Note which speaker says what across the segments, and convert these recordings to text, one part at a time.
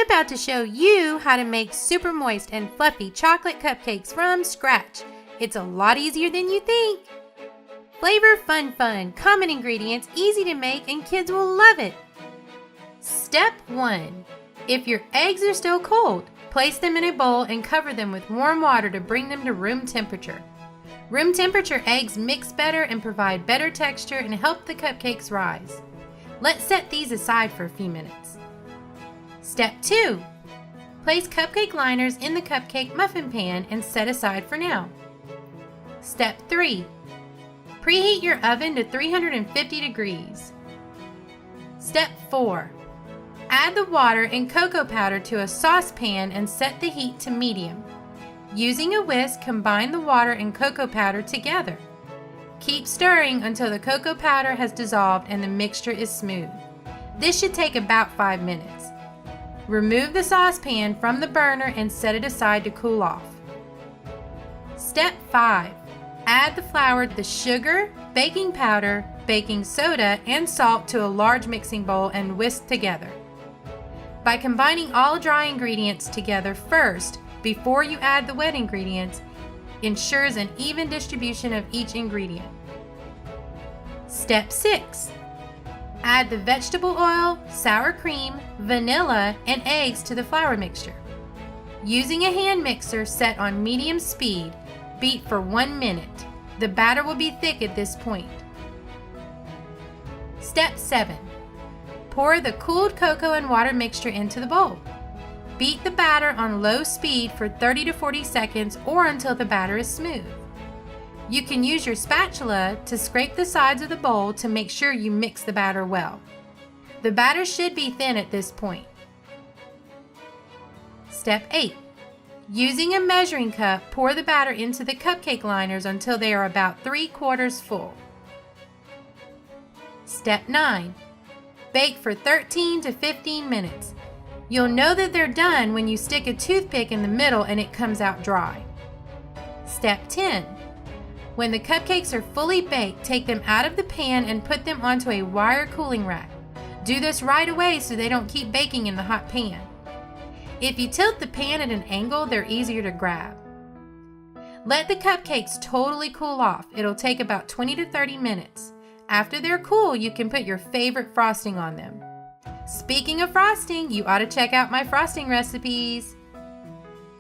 Speaker 1: about to show you how to make super moist and fluffy chocolate cupcakes from scratch. It's a lot easier than you think. Flavor FunFun, common ingredients, easy to make, and kids will love it. Step 1. If your eggs are still cold, place them in a bowl and cover them with warm water to bring them to room temperature. Room temperature eggs mix better and provide better texture and help the cupcakes rise. Let's set these aside for a few minutes. Step 2. Place cupcake liners in the cupcake muffin pan and set aside for now. Step 3. Preheat your oven to 350 degrees. Step 4. Add the water and cocoa powder to a saucepan and set the heat to medium. Using a whisk, combine the water and cocoa powder together. Keep stirring until the cocoa powder has dissolved and the mixture is smooth. This should take about 5 minutes. Remove the saucepan from the burner and set it aside to cool off. Step 5. Add the flour, the sugar, baking powder, baking soda, and salt to a large mixing bowl and whisk together. By combining all dry ingredients together first, before you add the wet ingredients, ensures an even distribution of each ingredient. Step 6. Add the vegetable oil, sour cream, vanilla, and eggs to the flour mixture. Using a hand mixer set on medium speed, beat for 1 minute. The batter will be thick at this point. Step 7. Pour the cooled cocoa and water mixture into the bowl. Beat the batter on low speed for 30 to 40 seconds or until the batter is smooth. You can use your spatula to scrape the sides of the bowl to make sure you mix the batter well. The batter should be thin at this point. Step 8. Using a measuring cup, pour the batter into the cupcake liners until they are about 3/4 full. Step 9. Bake for 13 to 15 minutes. You'll know that they're done when you stick a toothpick in the middle and it comes out dry. Step 10. When the cupcakes are fully baked, take them out of the pan and put them onto a wire cooling rack. Do this right away so they don't keep baking in the hot pan. If you tilt the pan at an angle, they're easier to grab. Let the cupcakes totally cool off. It'll take about 20 to 30 minutes. After they're cool, you can put your favorite frosting on them. Speaking of frosting, you ought to check out my frosting recipes.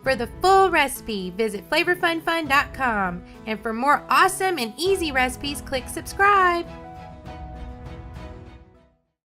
Speaker 1: For the full recipe, visit flavorfunfun.com. And for more awesome and easy recipes, click subscribe.